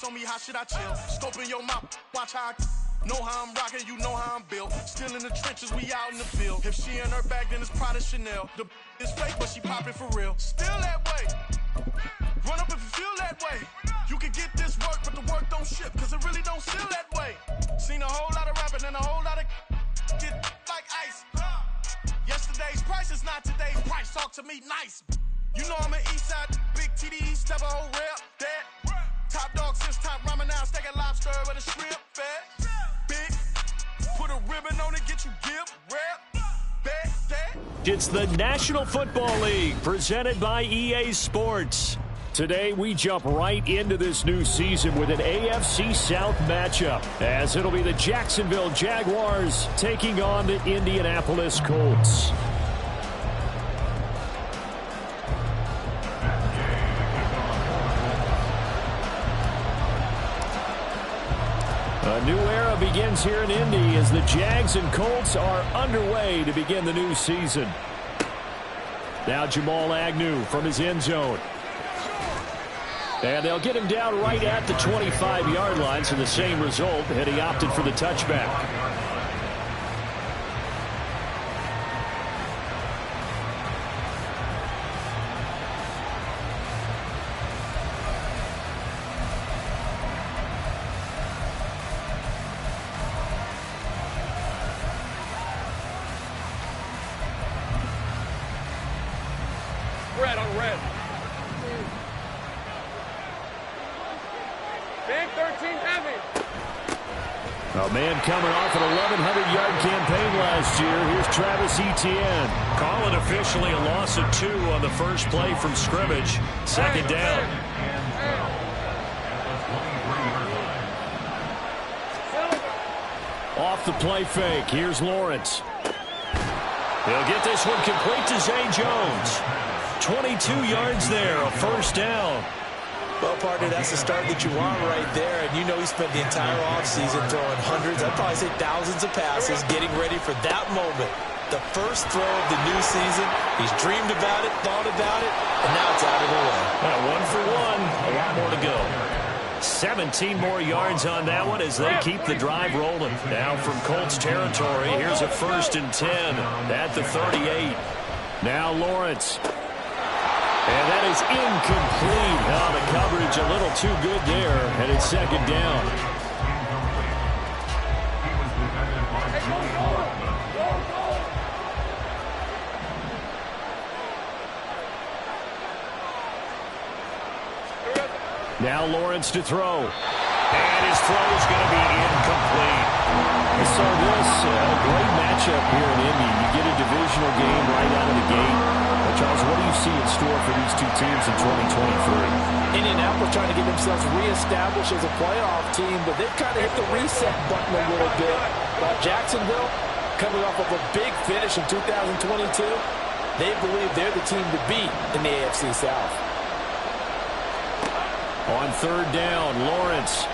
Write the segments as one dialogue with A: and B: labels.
A: Show me how should I chill. Scope in your mouth, watch how I know how I'm rocking, you know how I'm built. Still in the trenches, we out in the field. If she in her bag, then it's Prada Chanel. The is fake, but she popping for real. Still that way. Run up if you feel that way. You can get this work, but the work don't ship, cause it really don't feel that way. Seen a whole lot of rapping and a whole lot of get like ice. Yesterday's price is not today's price. Talk to me nice. You know I'm an Eastside, big TD, step a whole rep, that. Top dog since top ramen now, steak and lobster with a shrimp, fat. Big, put a ribbon on it, get you give, rep, bet, that.
B: It's the National Football League presented by EA Sports. Today we jump right into this new season with an AFC South matchup, as it'll be the Jacksonville Jaguars taking on the Indianapolis Colts. A new era begins here in Indy as the Jags and Colts are underway to begin the new season. Now Jamal Agnew from his end zone. And they'll get him down right at the 25-yard line, so the same result, and he opted for the touchback.
C: Red on red. Big 13 heavy.
B: A man coming off an 1,100-yard campaign last year. Here's Travis Etienne. Call it officially a loss of 2 on the first play from scrimmage. Second down. Off the play fake. Here's Lawrence. He'll get this one complete to Zay Jones. 22 yards there, a first down.
D: Well, partner, that's the start that you want right there. And you know he spent the entire offseason throwing hundreds, I'd probably say thousands of passes, getting ready for that moment. The first throw of the new season. He's dreamed about it, thought about it, and now it's out of the way.
B: 1 for 1, a lot more to go. 17 more yards on that one as they keep the drive rolling. Now from Colts territory, here's a 1st and 10 at the 38. Now Lawrence. And that is incomplete. Oh, the coverage a little too good there, and it's second down. Now Lawrence to throw. And his throw is going to be incomplete. So this, a great matchup here in Indy. You get a divisional game right out of the gate. Charles, what do you see in store for these two teams in 2023?
E: Indianapolis trying to get themselves reestablished as a playoff team, but they've kind of hit the reset button a little bit. While Jacksonville, coming off of a big finish in 2022, they believe they're the team to beat in the AFC South.
B: On third down, Lawrence.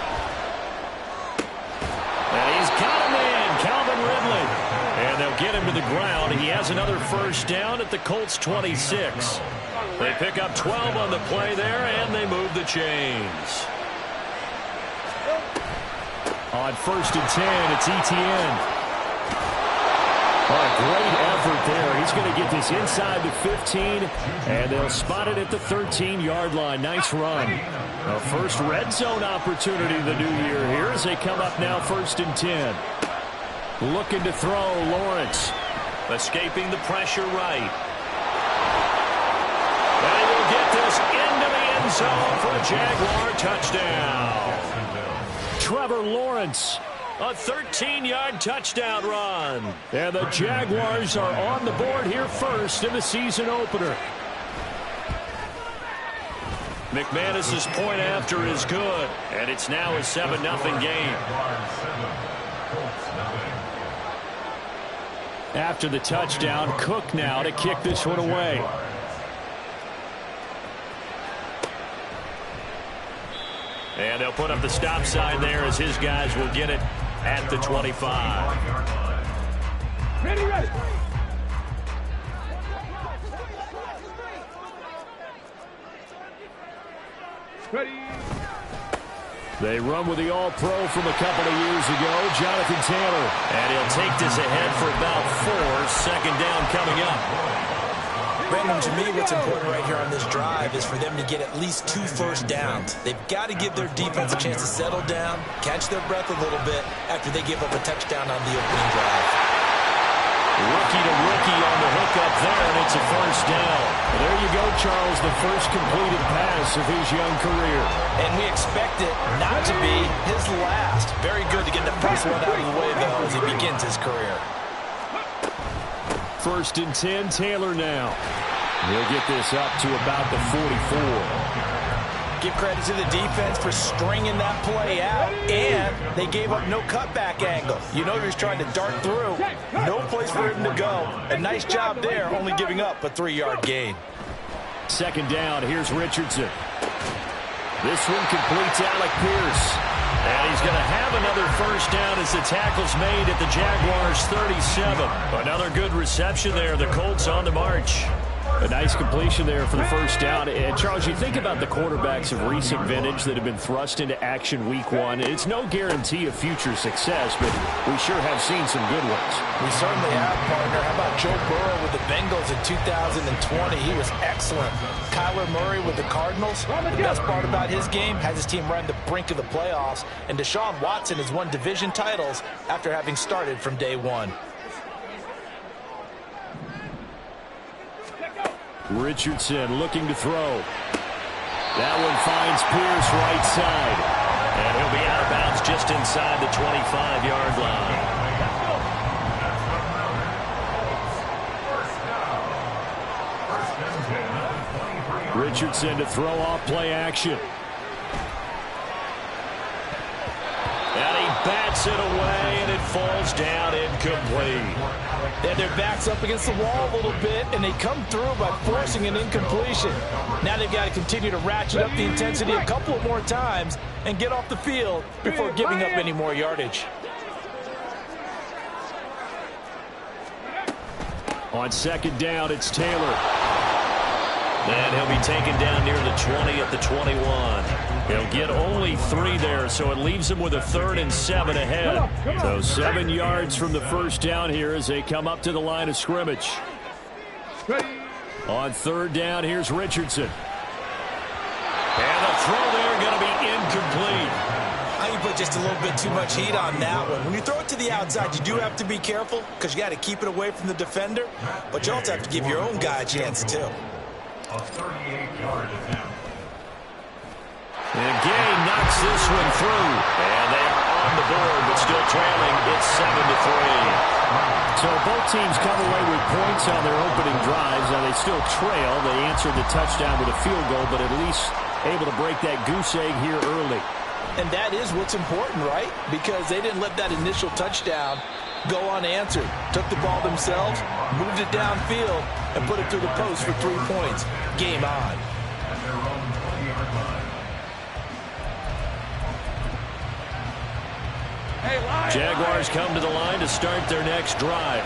B: And he's got him in, Calvin Ridley. And they'll get him to the ground. He has another first down at the Colts 26. They pick up 12 on the play there, and they move the chains. On 1st and 10, it's Etienne. Oh, great effort there. He's going to get this inside the 15, and they'll spot it at the 13-yard line. Nice run. A first red zone opportunity the new year here as they come up now 1st and 10. Looking to throw, Lawrence. Escaping the pressure right. And he'll get this into the end zone for a Jaguar touchdown. Trevor Lawrence, a 13-yard touchdown run. And the Jaguars are on the board here first in the season opener. McManus's point after is good, and it's now a 7-0 game. After the touchdown, Cook now to kick this one away. And they'll put up the stop sign there as his guys will get it at the 25.
C: Ready, ready. Ready.
B: They run with the All-Pro from a couple of years ago, Jonathan Taylor. And he'll take this ahead for about 4. Second down coming up.
D: Brandon, to me, what's important right here on this drive is for them to get at least 2 first downs. They've got to give their defense a chance to settle down, catch their breath a little bit after they give up a touchdown on the opening drive.
B: Rookie to rookie on the hook up there, and it's a first down. Well, there you go, Charles, the first completed pass of his young career.
D: And we expect it not to be his last. Very good to get the first one out of the way, though, as he begins his career.
B: First and 10, Taylor now. He'll get this up to about the 44.
D: Give credit to the defense for stringing that play out, and they gave up no cutback angle. You know he was trying to dart through. No place for him to go. A nice job there, only giving up a 3-yard gain.
B: Second down, here's Richardson. This one completes Alec Pierce. And he's going to have another first down as the tackle's made at the Jaguars' 37. Another good reception there. The Colts on the march. A nice completion there for the first down. And, Charles, you think about the quarterbacks of recent vintage that have been thrust into action week 1. It's no guarantee of future success, but we sure have seen some good ones.
D: We certainly have, partner. How about Joe Burrow with the Bengals in 2020? He was excellent. Kyler Murray with the Cardinals. The best part about his game has his team right on the brink of the playoffs. And Deshaun Watson has won division titles after having started from day 1.
B: Richardson looking to throw. That one finds Pierce right side. And he'll be out of bounds just inside the 25-yard line. Richardson to throw off play action. And he bats it away, and it falls down incomplete.
E: They had their backs up against the wall a little bit, and they come through by forcing an incompletion. Now they've got to continue to ratchet up the intensity a couple of more times and get off the field before giving up any more yardage.
B: On second down, it's Taylor. And he'll be taken down near the 20 at the 21. He'll get only 3 there, so it leaves him with a 3rd and 7 ahead. So 7 yards from the first down here as they come up to the line of scrimmage. On third down, here's Richardson. And the throw there going to be incomplete.
D: I think you put just a little bit too much heat on that one. When you throw it to the outside, you do have to be careful because you got to keep it away from the defender, but you also have to give your own guy a chance too.
B: And Gay knocks this one through. And they are on the board, but still trailing. It's 7-3. So both teams come away with points on their opening drives. Now they still trail. They answered the touchdown with a field goal, but at least able to break that goose egg here early.
E: And that is what's important, right? Because they didn't let that initial touchdown go unanswered. Took the ball themselves, moved it downfield, and put it through the post for 3 points. Game on.
B: Jaguars come to the line to start their next drive.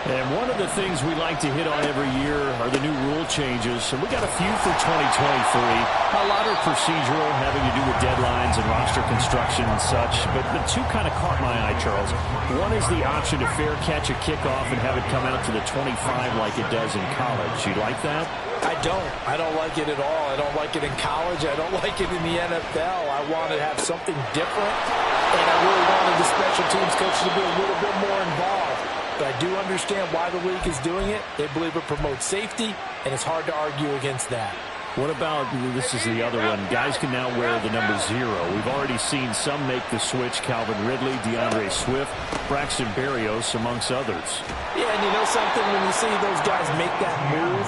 B: And one of the things we like to hit on every year are the new rule changes. And we got a few for 2023. A lot are procedural, having to do with deadlines and roster construction and such. But the 2 kind of caught my eye, Charles. One is the option to fair catch a kickoff and have it come out to the 25 like it does in college. You like that?
E: I don't. I don't like it at all. I don't like it in college. I don't like it in the NFL. I want to have something different. And I really wanted the special teams coach to be a little bit more involved. But I do understand why the league is doing it. They believe it promotes safety, and it's hard to argue against that.
B: What about, this is the other one, guys can now wear the number 0. We've already seen some make the switch, Calvin Ridley, DeAndre Swift, Braxton Berrios, amongst others.
E: Yeah, and you know something, when you see those guys make that move,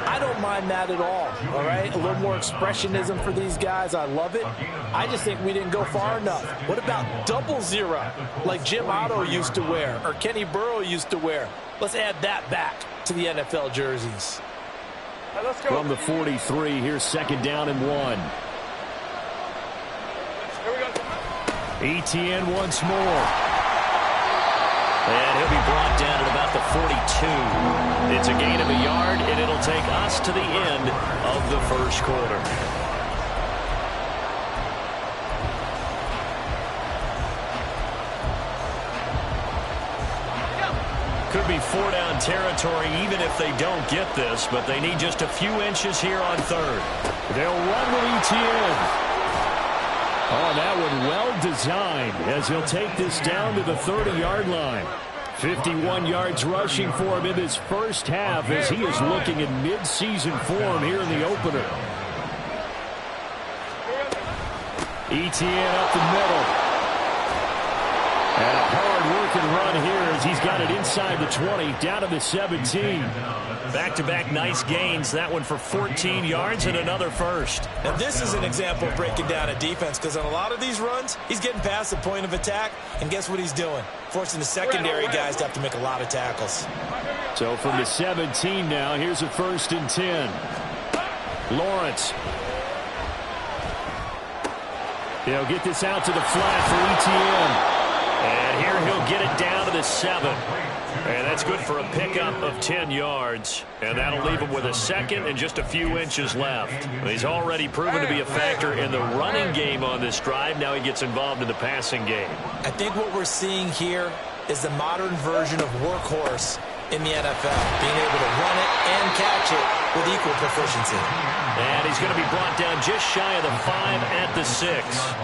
E: I don't mind that at all right? A little more expressionism for these guys. I love it. I just think we didn't go far enough. What about 00, like Jim Otto used to wear or Kenny Burrow used to wear? Let's add that back to the NFL jerseys.
C: Let's go.
B: From the 43, here's second down and 1.
C: Here we go.
B: Etienne once more. And he'll be brought down at about the 42. It's a gain of a yard, and it'll take us to the end of the first quarter. Could be 4-down territory even if they don't get this, but they need just a few inches here on third. They'll run with Etienne. Oh, that one well designed as he'll take this down to the 30-yard line. 51 yards rushing for him in this first half as he is looking in mid-season form here in the opener. Etienne up the middle. And a hard-working run here as he's got it inside the 20, down to the 17. Back-to-back nice gains. That one for 14 yards and another first.
D: Now, this is an example of breaking down a defense because on a lot of these runs, he's getting past the point of attack, and guess what he's doing? Forcing the secondary guys to have to make a lot of tackles.
B: So from the 17 now, here's a 1st and 10. Lawrence. He'll get this out to the flat for Etienne. And here he'll get it down to the 7. And that's good for a pickup of 10 yards. And that'll leave him with a second and just a few inches left. He's already proven to be a factor in the running game on this drive. Now he gets involved in the passing game.
D: I think what we're seeing here is the modern version of workhorse in the NFL. Being able to run it and catch it with equal proficiency.
B: And he's going to be brought down just shy of the 5 at the 6.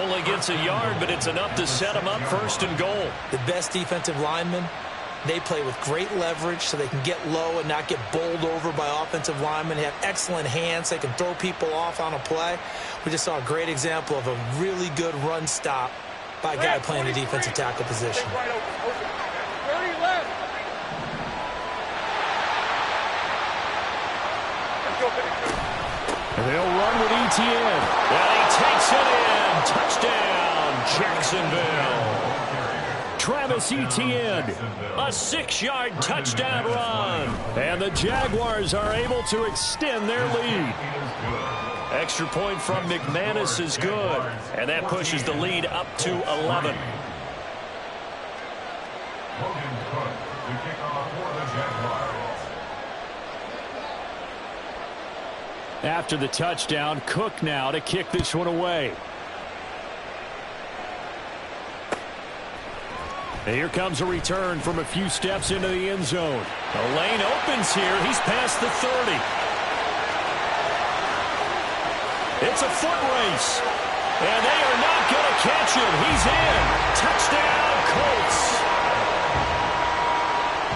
B: Only gets a yard, but it's enough to set him up 1st and goal.
D: The best defensive linemen, they play with great leverage so they can get low and not get bowled over by offensive linemen. They have excellent hands. They can throw people off on a play. We just saw a great example of a really good run stop by a guy playing the defensive tackle position.
B: They'll run with Etienne. And he takes it in. Touchdown, Jacksonville. Travis Etienne, a 6-yard touchdown run. And the Jaguars are able to extend their lead. Extra point from McManus is good. And that pushes the lead up to 11. After the touchdown, Cook now to kick this one away. And here comes a return from a few steps into the end zone. The lane opens here. He's past the 30. It's a foot race. And they are not going to catch him. He's in. Touchdown, Colts.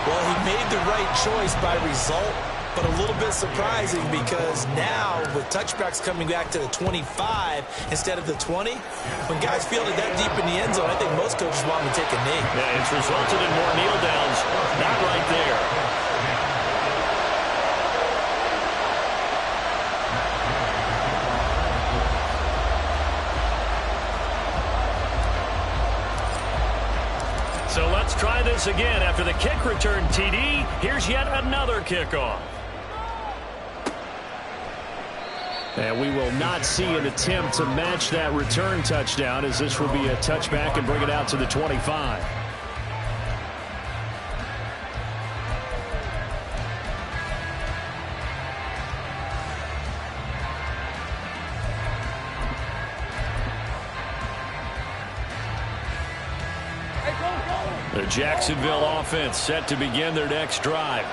D: Well, he made the right choice by result, but a little bit surprising because now with touchbacks coming back to the 25 instead of the 20, when guys feel it that deep in the end zone, I think most coaches want them to take a knee.
B: Yeah, it's resulted in more kneel downs. Not right there. So let's try this again. After the kick return TD, here's yet another kickoff. And we will not see an attempt to match that return touchdown, as this will be a touchback and bring it out to the 25. The Jacksonville offense set to begin their next drive.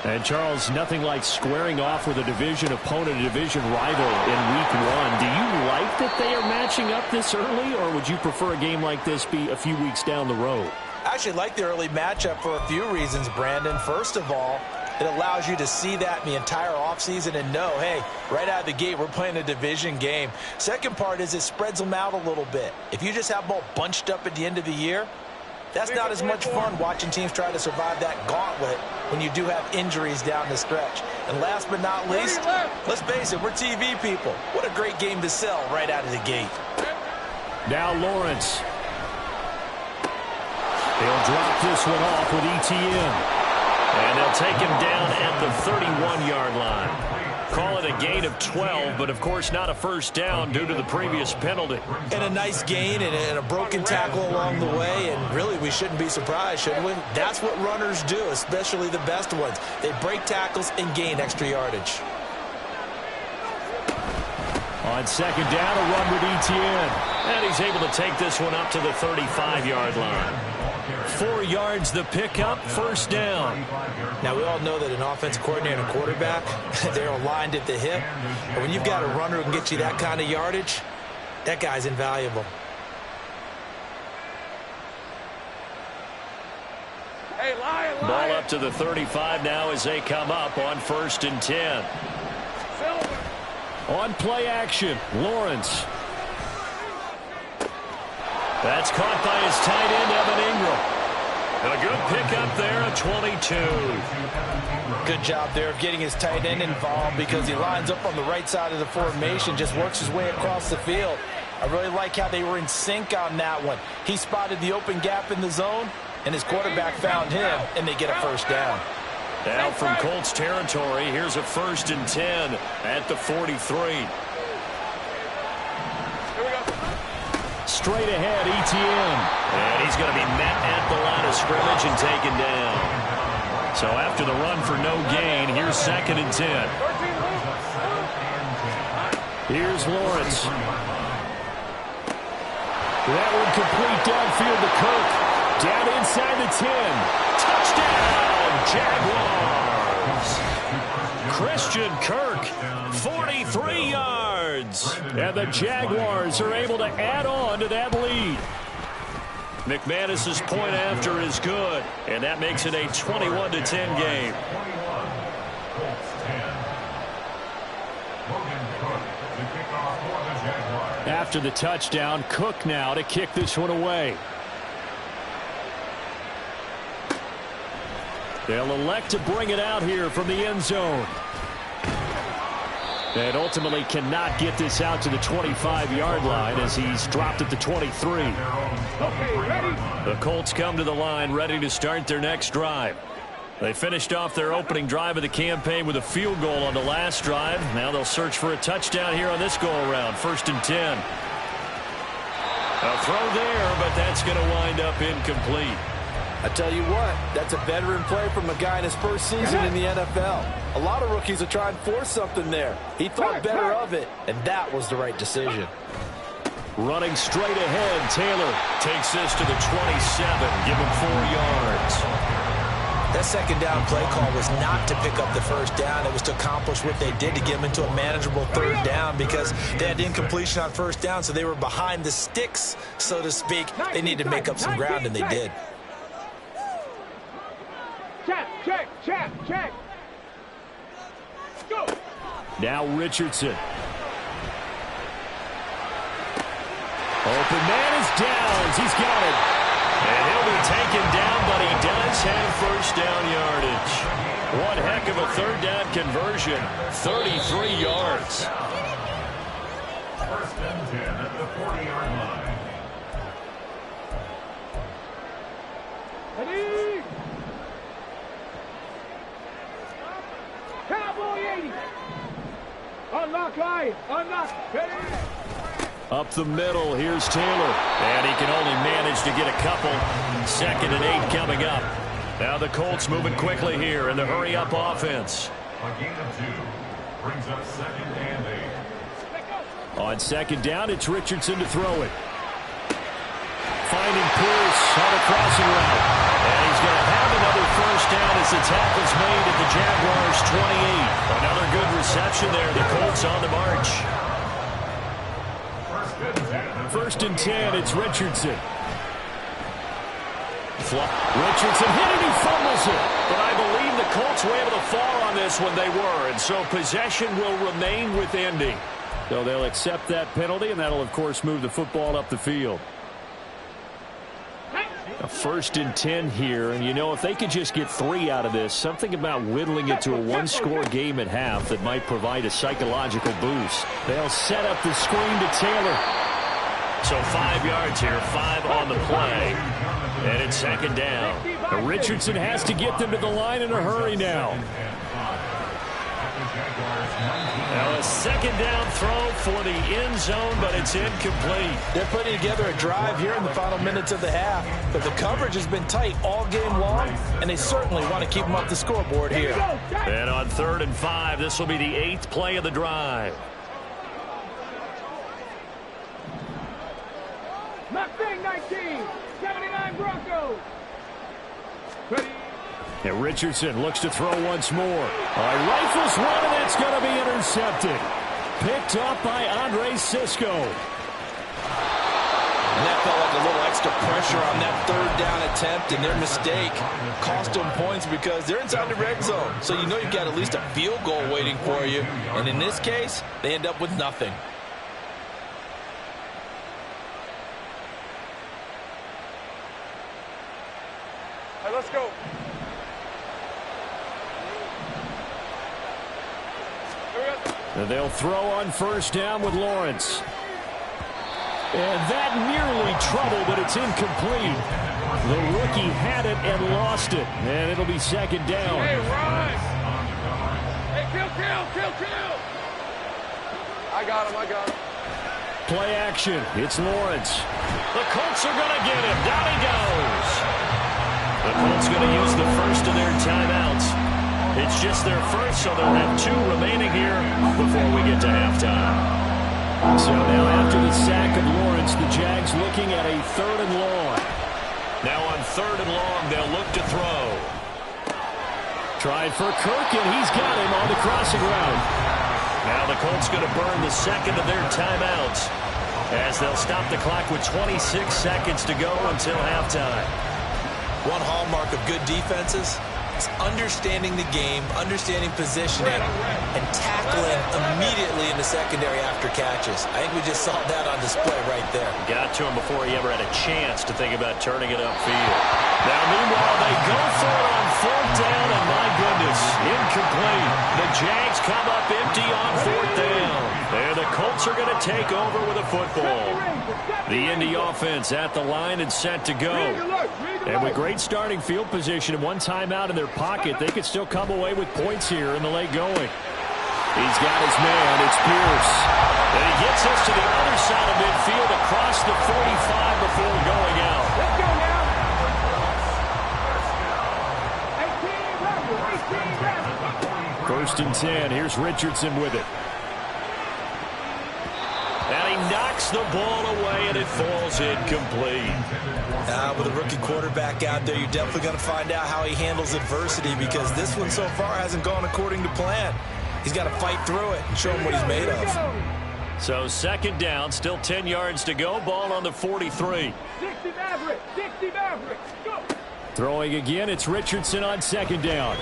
B: And, Charles, nothing like squaring off with a division opponent, a division rival in Week 1. Do you like that they are matching up this early, or would you prefer a game like this be a few weeks down the road?
D: I actually like the early matchup for a few reasons, Brandon. First of all, it allows you to see that in the entire offseason and know, hey, right out of the gate, we're playing a division game. Second part is it spreads them out a little bit. If you just have them all bunched up at the end of the year, that's not as much fun watching teams try to survive that gauntlet when you do have injuries down the stretch. And last but not least, let's face it, we're TV people. What a great game to sell right out of the gate.
B: Now Lawrence. He'll drop this one off with Etienne. And they'll take him down at the 31-yard line. Call it a gain of 12, but of course not a first down due to the previous penalty.
D: And a nice gain and a broken tackle along the way, and really we shouldn't be surprised, should we? That's what runners do, especially the best ones. They break tackles and gain extra yardage.
B: On second down, a run with Etienne. And he's able to take this one up to the 35-yard line. 4 yards the pickup, first down.
D: Now, we all know that an offensive coordinator and a quarterback, they're aligned at the hip. But when you've got a runner who can get you that kind of yardage, that guy's invaluable.
C: Hey, lion.
B: Ball up to the 35 now as they come up on 1st and 10.
C: Silver.
B: On play action, Lawrence. That's caught by his tight end, Evan Ingram. A good pickup there, a 22.
E: Good job there of getting his tight end involved because he lines up on the right side of the formation, just works his way across the field. I really like how they were in sync on that one. He spotted the open gap in the zone, and his quarterback found him, and they get a first down.
B: Now from Colts territory, here's a 1st and 10 at the 43. Straight ahead, ETN. And he's going to be met at the line of scrimmage and taken down. So after the run for no gain, here's 2nd and 10. Here's Lawrence. That one complete downfield to Kirk. Down inside the 10. Touchdown, Jaguars. Christian Kirk, 43 yards. And the Jaguars are able to add on to that lead. McManus's point after is good, and that makes it a 21-10 game. After the touchdown, Cook now to kick this one away. They'll elect to bring it out here from the end zone. And ultimately cannot get this out to the 25-yard line as he's dropped at the 23. The Colts come to the line ready to start their next drive. They finished off their opening drive of the campaign with a field goal on the last drive. Now they'll search for a touchdown here on this go-around. 1st and 10. A throw there, but that's going to wind up incomplete.
E: I tell you what, that's a veteran play from a guy in his first season in the NFL. A lot of rookies are trying to force something there. He thought better of it, and that was the right decision.
B: Running straight ahead, Taylor takes this to the 27. Give him 4 yards.
D: That second down play call was not to pick up the first down. It was to accomplish what they did to get them into a manageable 3rd down because they had incompletion on 1st down, so they were behind the sticks, so to speak. They needed to make up some ground, and they did.
C: Check. Go.
B: Now Richardson. Open man is down. He's got it. And he'll be taken down, but he does have 1st down yardage. One heck of a 3rd down conversion. 33 yards.
F: 1st and 10 at the 40-yard line.
C: Ready? Cowboy 80. Unlock line. Unlock. Ready?
B: Up the middle, here's Taylor. And he can only manage to get a couple. 2nd and 8 coming up. Now the Colts moving quickly here in the hurry-up offense.
F: A gain of 2 brings up 2nd and 8.
B: On 2nd down, it's Richardson to throw it. Finding Pierce on a crossing route. And he's going to have another 1st down as the tackle's made at the Jaguars' 28. Another good reception there. The Colts on the march. 1st and 10, it's Richardson. Richardson hit it, he fumbles it. But I believe the Colts were able to fall on this when they were, and so possession will remain with Indy. So they'll accept that penalty, and that'll, of course, move the football up the field. A 1st and 10 here, and you know, if they could just get 3 out of this, something about whittling it to a 1-score game at half that might provide a psychological boost. They'll set up the screen to Taylor. So 5 yards here, 5 on the play, and it's 2nd down. Now Richardson has to get them to the line in a hurry now. Now a 2nd down throw for the end zone, but it's incomplete.
E: They're putting together a drive here in the final minutes of the half, but the coverage has been tight all game long, and they certainly want to keep them up the scoreboard here.
B: And on 3rd and 5, this will be the 8th play of the drive.
C: Mustang 19, 79 Broncos. Ready.
B: And Richardson looks to throw once more. All right, rifles one, and that's going to be intercepted. Picked up by Andre Sisco.
E: And that felt like a little extra pressure on that third down attempt, and their mistake cost them points because they're inside the red zone. So you know you've got at least a field goal waiting for you. And in this case, they end up with nothing.
C: All right, let's go.
B: And they'll throw on first down with Lawrence. And that nearly trouble, but it's incomplete. The rookie had it and lost it. And it'll be second down.
C: Hey, run! Hey, kill! I got him.
B: Play action. It's Lawrence. The Colts are going to get him. Down he goes. The Colts going to use the first of their timeouts. It's just their first, so they'll have 2 remaining here before we get to halftime. So now after the sack of Lawrence, the Jags looking at a 3rd and long. Now on 3rd and long, they'll look to throw. Tried for Kirk, and he's got him on the crossing route. Now the Colts going to burn the second of their timeouts as they'll stop the clock with 26 seconds to go until halftime.
E: One hallmark of good defenses is understanding the game, understanding positioning, and tackling immediately in the secondary after catches. I think we just saw that on display right there.
B: Got to him before he ever had a chance to think about turning it upfield. Now, meanwhile, they go for it on 4th down, and my goodness, incomplete. The Jags come up empty on 4th down. And the Colts are going to take over with a football. The Indy offense at the line and set to go. And with great starting field position and one timeout in their pocket, they could still come away with points here in the late going. He's got his man. It's Pierce. And he gets us to the other side of midfield across the 45 before going out.
C: Let's go now. 18
B: First and 10. Here's Richardson with it. And he knocks the ball away, and it falls incomplete.
E: With a rookie quarterback out there, you're definitely going to find out how he handles adversity because this one so far hasn't gone according to plan. He's got to fight through it and show him what he's made of.
B: So second down, still 10 yards to go. Ball on the 43.
C: 60 Maverick, go!
B: Throwing again, it's Richardson on second down.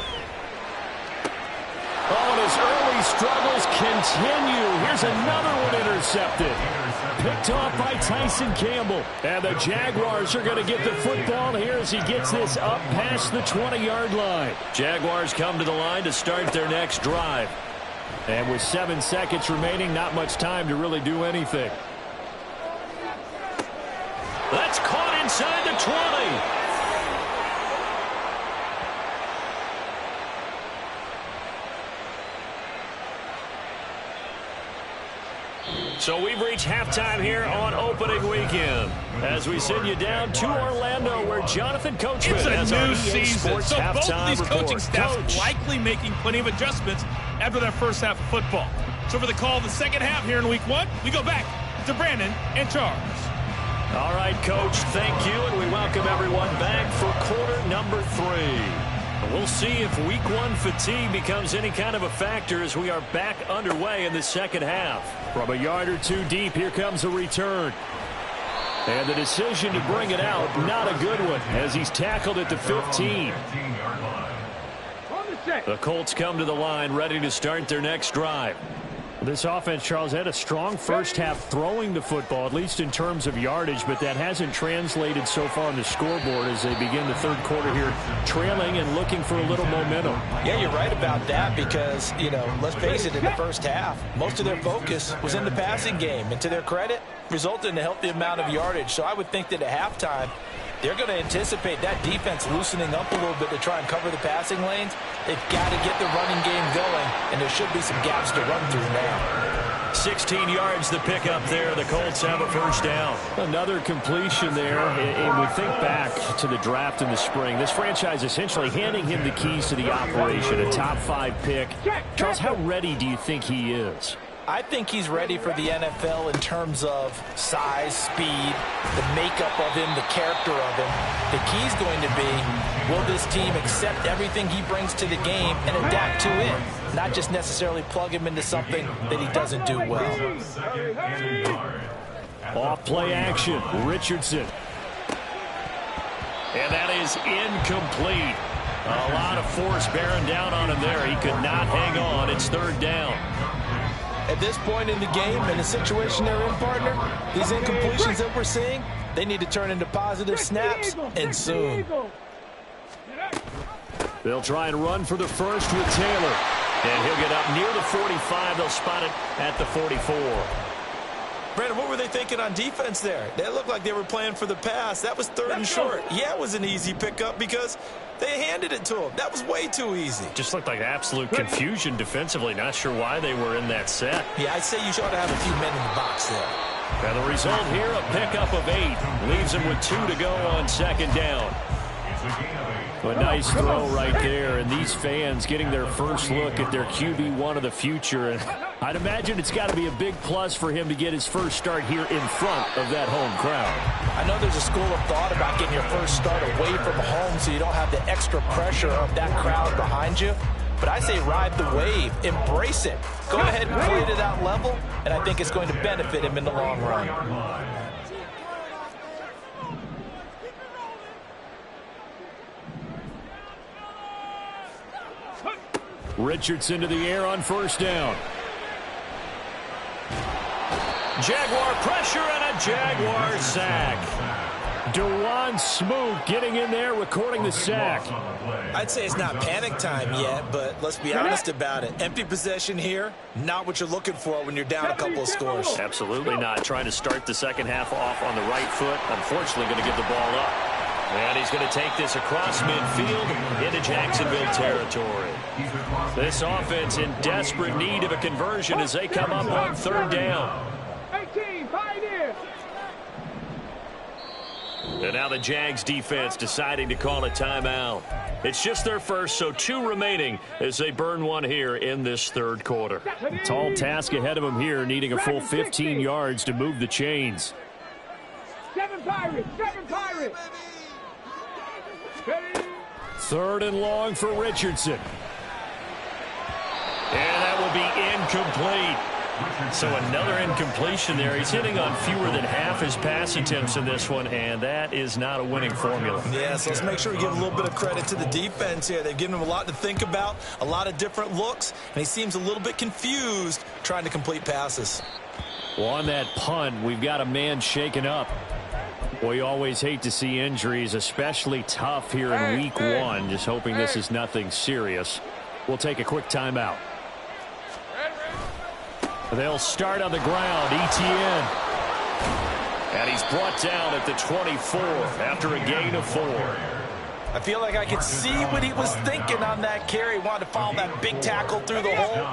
B: Oh, and his early struggles continue. Here's another one intercepted. Picked off by Tyson Campbell. And the Jaguars are going to get the football here as he gets this up past the 20-yard line. Jaguars come to the line to start their next drive. And with 7 seconds remaining, not much time to really do anything. That's caught inside the 20. So we've reached halftime here on opening weekend. As we send you down to Orlando, where Jonathan Coachman has our EA Sports
G: so both of these
B: report.
G: coaching staffs likely making plenty of adjustments after their first half of football. So for the call of the second half here in week 1, we go back to Brandon and Charles.
B: All right, Coach, thank you, and we welcome everyone back for quarter number 3. We'll see if week 1 fatigue becomes any kind of a factor as we are back underway in the second half. From a yard or 2 deep, here comes a return. And the decision to bring it out, not a good one, as he's tackled at the 15. The Colts come to the line, ready to start their next drive. This offense, Charles, had a strong first half throwing the football, at least in terms of yardage, but that hasn't translated so far on the scoreboard as they begin the third quarter here, trailing and looking for a little momentum.
E: Yeah, you're right about that because, let's face it, in the first half, most of their focus was in the passing game, and to their credit, resulted in a healthy amount of yardage. So I would think that at halftime, they're going to anticipate that defense loosening up a little bit to try and cover the passing lanes. They've got to get the running game going, and there should be some gaps to run through now.
B: 16 yards the pickup there. The Colts have a first down. Another completion there, and we think back to the draft in the spring. This franchise essentially handing him the keys to the operation, a top 5 pick. Charles, how ready do you think he is?
E: I think he's ready for the NFL in terms of size, speed, the makeup of him, the character of him. The key's going to be, will this team accept everything he brings to the game and adapt to it? Not just necessarily plug him into something that he doesn't do well.
B: Off play action, Richardson. And that is incomplete. A lot of force bearing down on him there. He could not hang on. It's third down.
E: At this point in the game, in the situation they're in, partner, these incompletions that we're seeing, they need to turn into positive snaps, and soon.
B: They'll try and run for the first with Taylor. And he'll get up near the 45. They'll spot it at the 44.
D: Brandon, what were they thinking on defense there? They looked like they were playing for the pass. That was third and short. Yeah, it was an easy pickup because they handed it to him. That was way too easy.
B: Just looked like absolute confusion defensively. Not sure why they were in that set.
D: Yeah, I'd say you ought to have a few men in the box there.
B: And the result here, a pickup of 8. Leaves them with 2 to go on second down. A nice throw right there, and these fans getting their first look at their QB1 of the future. And I'd imagine it's got to be a big plus for him to get his first start here in front of that home crowd.
E: I know there's a school of thought about getting your first start away from home so you don't have the extra pressure of that crowd behind you. But I say ride the wave, embrace it. Go ahead and play to that level, and I think it's going to benefit him in the long run.
B: Richardson to the air on first down. Jaguar pressure and a Jaguar sack. Dewan Smoot getting in there, recording the sack.
D: I'd say it's not panic time yet, but let's be honest about it. Empty possession here, not what you're looking for when you're down a couple of scores.
B: Absolutely not. Trying to start the second half off on the right foot. Unfortunately, going to give the ball up. And he's going to take this across midfield into Jacksonville territory. This offense in desperate need of a conversion as they come up on third down.
C: 18, Pioneer.
B: And now the Jags defense deciding to call a timeout. It's just their first, so 2 remaining as they burn one here in this third quarter. Tall task ahead of them here, needing a full 15 yards to move the chains.
C: 7 Pirates, 7 Pirates.
B: Third and long for Richardson. And that will be incomplete. So another incompletion there. He's hitting on fewer than half his pass attempts in this one, and that is not a winning formula.
D: Yeah, so let's make sure we give a little bit of credit to the defense here. They've given him a lot to think about, a lot of different looks, and he seems a little bit confused trying to complete passes.
B: Well, on that punt, we've got a man shaken up. Well, you always hate to see injuries, especially tough here in week 1. Just hoping this is nothing serious. We'll take a quick timeout. They'll start on the ground. Etienne. And he's brought down at the 24 after a gain of 4.
E: I feel like I could see what he was thinking on that carry. Wanted to follow that big tackle through the hole.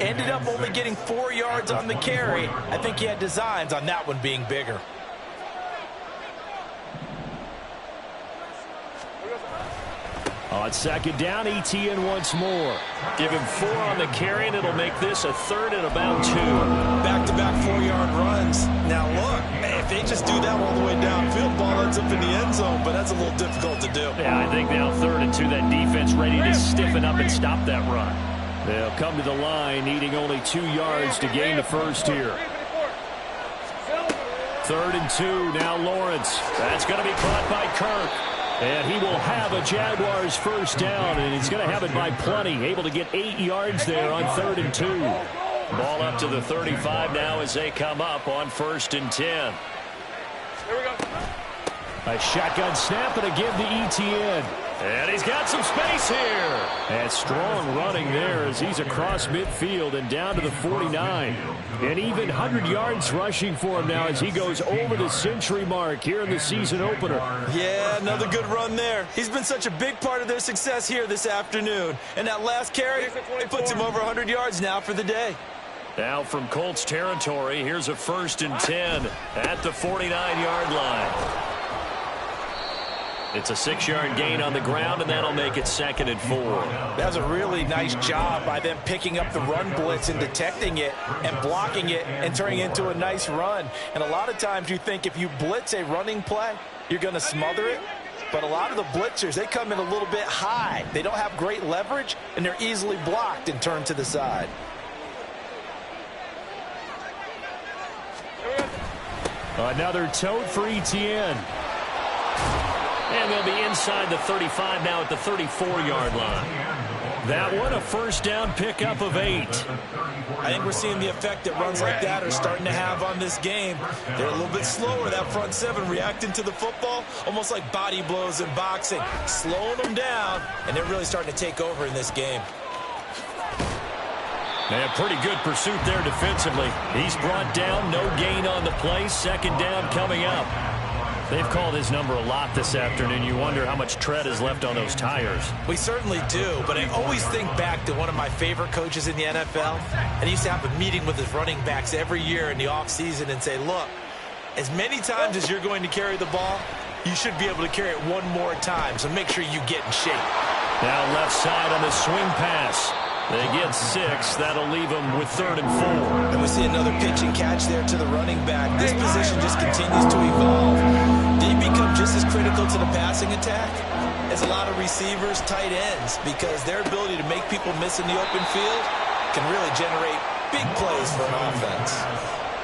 E: Ended up only getting 4 yards on the carry. I think he had designs on that one being bigger.
B: On second down, Etienne once more. Give him 4 on the carry, and it'll make this a third and about 2.
D: Back-to-back 4-yard runs. Now, look, if they just do that all the way downfield, ball ends up in the end zone, but that's a little difficult to do.
B: Yeah, I think now third and 2, that defense ready to stiffen up and stop that run. They'll come to the line, needing only 2 yards to gain the first here. Third and 2, now Lawrence. That's going to be caught by Kirk. And he will have a Jaguars first down, and he's going to have it by plenty. Able to get 8 yards there on third and 2. Ball up to the 35 now as they come up on first and 10.
C: Here we go.
B: A shotgun snap and a give to Etienne. And he's got some space here. And strong running there as he's across midfield and down to the 49. And even 100 yards rushing for him now as he goes over the century mark here in the season opener.
D: Yeah, another good run there. He's been such a big part of their success here this afternoon. And that last carry, it puts him over 100 yards now for the day.
B: Now from Colts territory, here's a first and 10 at the 49-yard line. It's a 6-yard gain on the ground, and that'll make it 2nd and 4.
E: That was a really nice job by them picking up the run blitz and detecting it and blocking it and turning it into a nice run. And a lot of times you think if you blitz a running play, you're going to smother it. But a lot of the blitzers, they come in a little bit high. They don't have great leverage, and they're easily blocked and turned to the side.
B: Another tote for Etienne. And they'll be inside the 35 now at the 34-yard line. That one, a first down pickup of 8.
D: I think we're seeing the effect that runs like that are starting to have on this game. They're a little bit slower, that front seven, reacting to the football, almost like body blows in boxing, slowing them down, and they're really starting to take over in this game.
B: And pretty good pursuit there defensively. He's brought down, no gain on the play, 2nd down coming up. They've called his number a lot this afternoon. You wonder how much tread is left on those tires.
D: We certainly do, but I always think back to one of my favorite coaches in the NFL, and he used to have a meeting with his running backs every year in the offseason and say, look, as many times as you're going to carry the ball, you should be able to carry it one more time, so make sure you get in shape.
B: Now left side on the swing pass. They get 6. That'll leave them with 3rd and 4.
D: And we see another pitch and catch there to the running back. This position just continues to evolve. They become just as critical to the passing attack as a lot of receivers, tight ends, because their ability to make people miss in the open field can really generate big plays for an offense.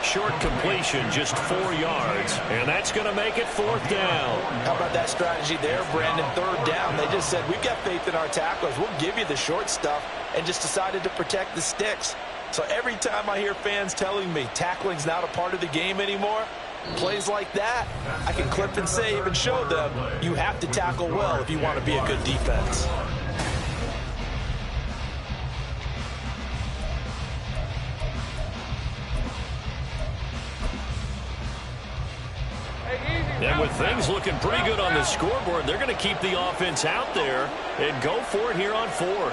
B: Short completion, just 4 yards, and that's going to make it 4th down.
E: How about that strategy there, Brandon? 3rd down. They just said, we've got faith in our tacklers. We'll give you the short stuff, and just decided to protect the sticks. So every time I hear fans telling me tackling's not a part of the game anymore, plays like that, I can clip and save and show them you have to tackle well if you want to be a good defense.
B: And with things looking pretty good on the scoreboard, they're going to keep the offense out there and go for it here on 4th.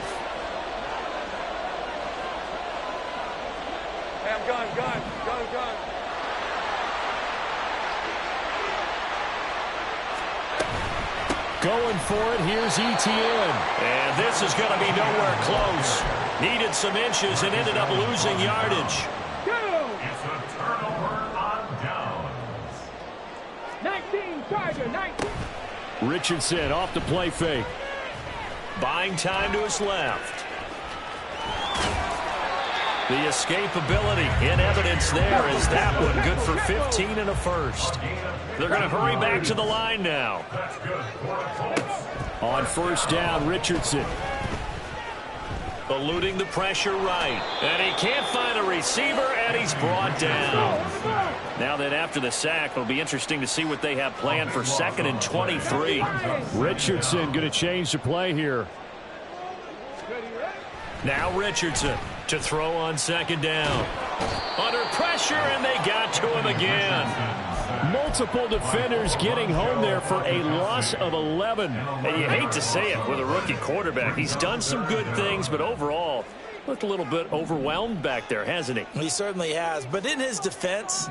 C: Hey, I'm gun.
B: Going for it, here's Etienne. And this is going to be nowhere close. Needed some inches and ended up losing yardage.
F: It's a turnover on downs.
C: 19, Tiger, 19.
B: Richardson off the play fake. Buying time to his left. The escapability in evidence there is that one good for 15 and a first. They're going to hurry back to the line now. On 1st down, Richardson. Eluding the pressure right. And he can't find a receiver, and he's brought down. Now that after the sack, it'll be interesting to see what they have planned for 2nd and 23. Richardson going to change the play here. Now Richardson to throw on 2nd down. Under pressure, and they got to him again. Multiple defenders getting home there for a loss of 11. And you hate to say it with a rookie quarterback. He's done some good things, but overall, looked a little bit overwhelmed back there, hasn't he?
D: He certainly has. But in his defense,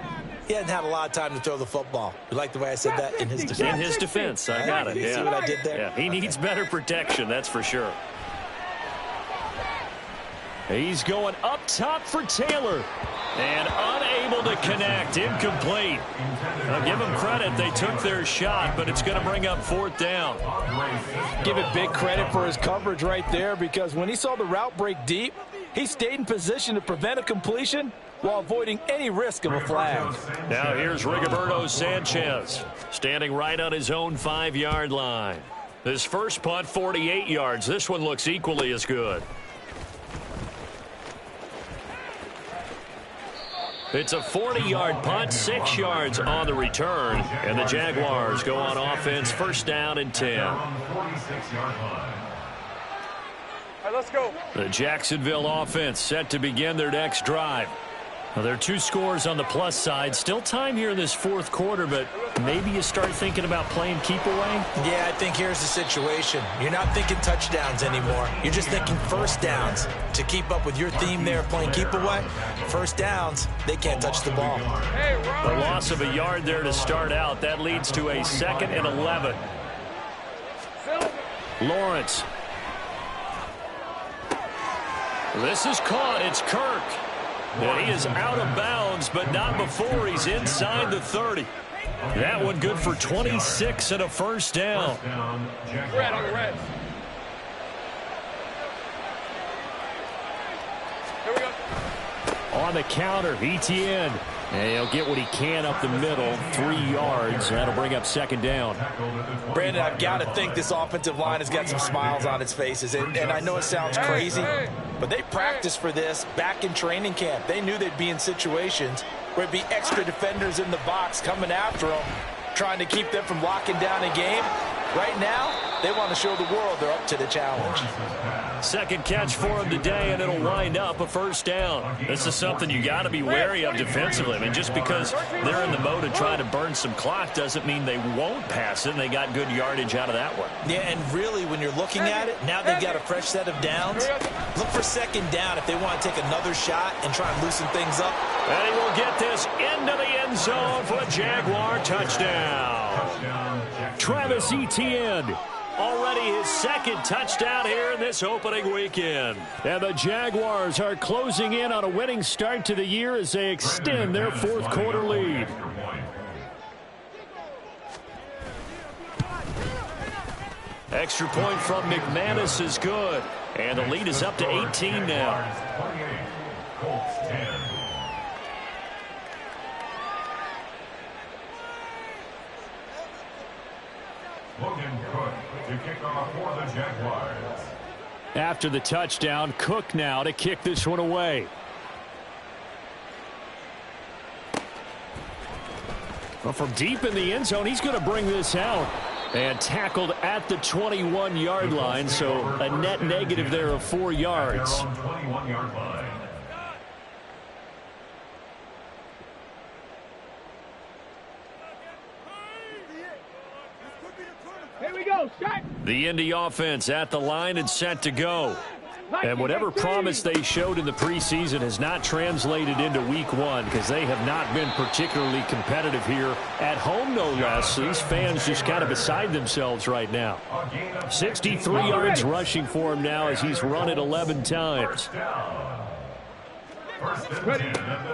D: he hasn't had a lot of time to throw the football. You like the way I said that? In his defense.
B: In his defense, I got it.
D: You see what I did there?
B: Yeah, he needs better protection, that's for sure. He's going up top for Taylor. And unable to connect. Incomplete. I'll give them credit. They took their shot, but it's going to bring up 4th down.
E: Give it big credit for his coverage right there, because when he saw the route break deep, he stayed in position to prevent a completion while avoiding any risk of a flag.
B: Now here's Rigoberto Sanchez standing right on his own 5-yard line. His first punt, 48 yards. This one looks equally as good. It's a 40-yard punt, 6 yards on the return, and the Jaguars go on offense, 1st down and 10.
C: All right, let's go.
B: The Jacksonville offense set to begin their next drive. Now, there are 2 scores on the plus side. Still time here in this 4th quarter, but maybe you start thinking about playing keep away?
D: Yeah, I think here's the situation. You're not thinking touchdowns anymore. You're just thinking 1st downs. To keep up with your theme there of playing keep away, 1st downs, they can't touch the ball.
B: A loss of a yard there to start out. That leads to a 2nd and 11. Lawrence. This is caught. It's Kirk. And he is out of bounds, but not before he's inside the 30. That one good for 26 and a first down.
C: Red on the red. Here we go.
B: On the counter, ETN. And he'll get what he can up the middle, 3 yards. That'll bring up second down.
D: Brandon, I've got to think this offensive line has got some smiles on its faces. And I know it sounds crazy, but they practiced for this back in training camp. They knew they'd be in situations where it'd be extra defenders in the box coming after them, trying to keep them from locking down a game. Right now, they want to show the world they're up to the challenge.
B: Second catch for him today, and it'll wind up a first down. This is something you got to be wary of defensively. I mean, just because they're in the mode of trying to burn some clock doesn't mean they won't pass it, and they got good yardage out of that one.
D: Yeah, and really, when you're looking at it, now they've got a fresh set of downs. Look for second down if they want to take another shot and try and loosen things up.
B: And he will get this into the end zone for a Jaguar touchdown. Travis Etienne. Already his second touchdown here in this opening weekend. And the Jaguars are closing in on a winning start to the year as they extend their fourth quarter lead. Extra point from McManus is good. And the lead is up to 18 now.
F: 28, Colts 10. Logan Cook to kick off for the Jaguars.
B: After the touchdown, Cook now to kick this one away. Well, from deep in the end zone, he's going to bring this out. And tackled at the 21-yard line, so a net negative there of 4 yards.
F: 21-yard line.
C: Here we go. Shot.
B: The Indy offense at the line and set to go. And whatever promise they showed in the preseason has not translated into week one because they have not been particularly competitive here at home, no less. These fans just kind of beside themselves right now. 63 yards rushing for him now as he's run it 11 times.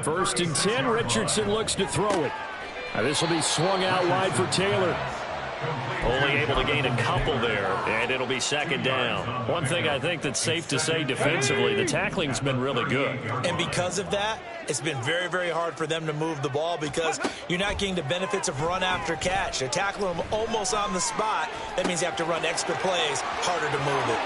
B: First and 10, Richardson looks to throw it. Now this will be swung out wide for Taylor. Only able to gain a couple there, and it'll be second down. One thing I think that's safe to say defensively, the tackling's been really good.
D: And because of that, it's been very, very hard for them to move the ball because you're not getting the benefits of run after catch. They're tackling them almost on the spot. That means you have to run extra plays, harder to move it.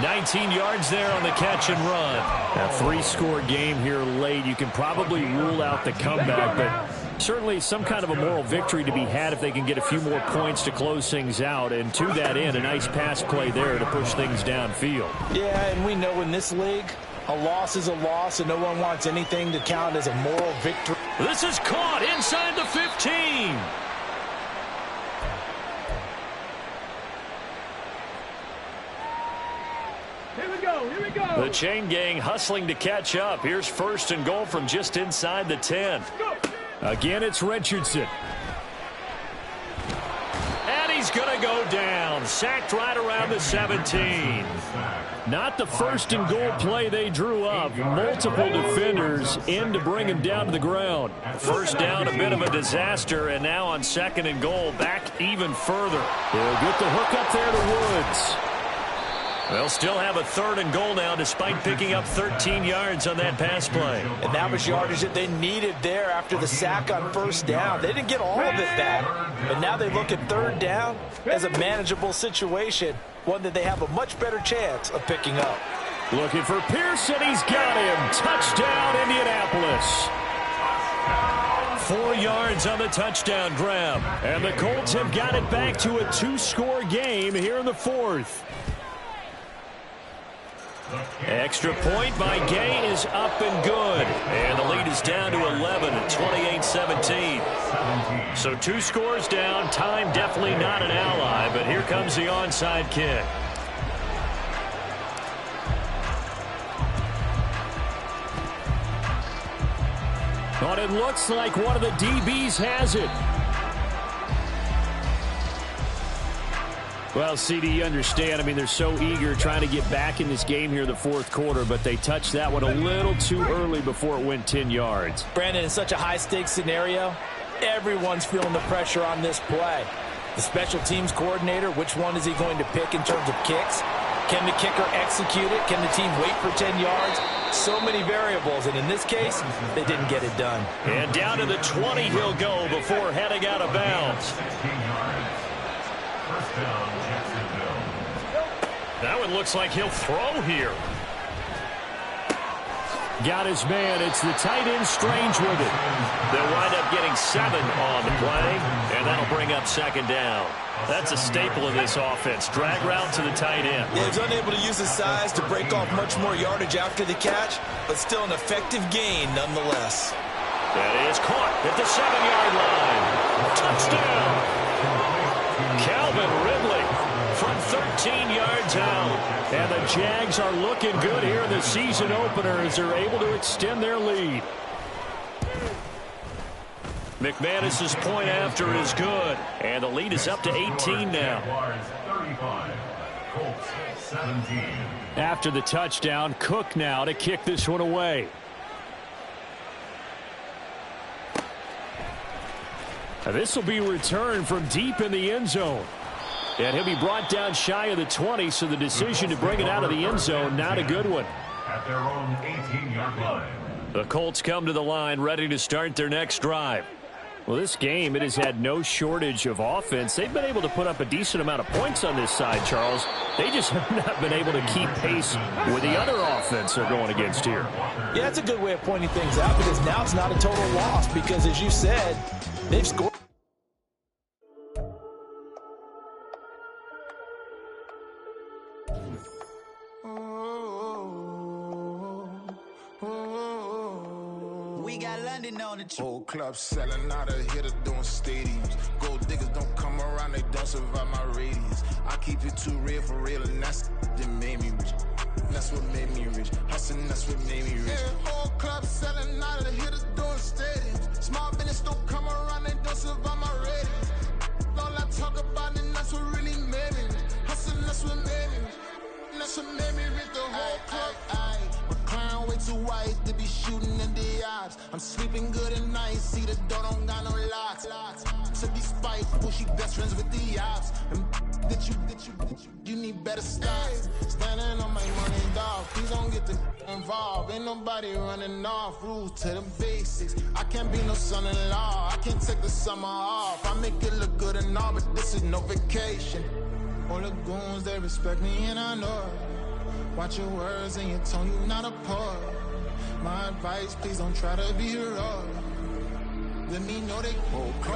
B: 19 yards there on the catch and run. A 3-score game here late. You can probably rule out the comeback, but certainly some kind of a moral victory to be had if they can get a few more points to close things out. And to that end, a nice pass play there to push things downfield.
D: Yeah, and we know in this league, a loss is a loss, and no one wants anything to count as a moral victory.
B: This is caught inside the 15.
C: Here we go.
B: The chain gang hustling to catch up. Here's first and goal from just inside the 10. Again, it's Richardson. And he's going to go down. Sacked right around the 17. Not the first and goal play they drew up. Multiple defenders in to bring him down to the ground. First down, a bit of a disaster, and now on second and goal, back even further. They'll get the hook up there to Woods. They'll still have a third and goal now despite picking up 13 yards on that pass play.
D: And that was yardage that they needed there after the sack on first down. They didn't get all of it back, but now they look at third down as a manageable situation, one that they have a much better chance of picking up.
B: Looking for Pearson. He's got him. Touchdown, Indianapolis. 4 yards on the touchdown grab. And the Colts have got it back to a 2-score game here in the fourth. Extra point by Gay is up and good. And the lead is down to 11 at 28-17. So 2 scores down. Time definitely not an ally, but here comes the onside kick. But it looks like one of the DBs has it. Well, CD, you understand. I mean, they're so eager trying to get back in this game here in the fourth quarter, but they touched that one a little too early before it went 10 yards.
E: Brandon, in such a high-stakes scenario, everyone's feeling the pressure on this play. The special teams coordinator, which one is he going to pick in terms of kicks? Can the kicker execute it? Can the team wait for 10 yards? So many variables, and in this case, they didn't get it done.
B: And down to the 20 he'll go before heading out of bounds. That one looks like he'll throw here. Got his man. It's the tight end Strange with it. They'll wind up getting 7 on the play, and that'll bring up second down. That's a staple of this offense. Drag route to the tight end.
D: Yeah, he's unable to use his size to break off much more yardage after the catch, but still an effective gain nonetheless.
B: That is caught at the 7-yard line. Touchdown. Calvin Ridley from 13 yards out. And the Jags are looking good here in the season opener as they're able to extend their lead. McManus's point after is good. And the lead is up to 18 now. After the touchdown, Cook now to kick this one away. Now this will be returned from deep in the end zone. And he'll be brought down shy of the 20, so the decision to bring it out of the end zone, not a good one.
F: At their own 18-yard line.
B: The Colts come to the line ready to start their next drive. Well, this game, it has had no shortage of offense. They've been able to put up a decent amount of points on this side, Charles. They just have not been able to keep pace with the other offense they're going against here.
E: Yeah, that's a good way of pointing things out, because now it's not a total loss, because as you said, they've scored.
H: We got London on the
A: Whole club selling out of hitter doing stadiums. Gold diggers don't come around, they don't survive my radius. I keep it too real for real, and that's that made me rich. That's what made me rich. Hustling, that's what made me rich. Yeah, whole club selling out of hitters doing stadiums. Small business don't come around, they don't survive my radius. All I talk about, and that's what really made me rich. Hustling, that's what made me rich. And that's what made me rich. The whole club. McLaren way too white to be shooting in the eyes. I'm sleeping good at night, see the door don't got no locks. To be spiteful, she best friends with the ops. And you need better styles. Standing on my money, dog. Please don't get the involved. Ain't nobody running off. Rules to the basics. I can't be no son-in-law. I can't take the summer off. I make it look good and all, but this is no vacation. All the goons, they respect me and I know it. Watch your words and your tone, you not a poet. My advice, please don't try to be heroic. Let me know they won't come.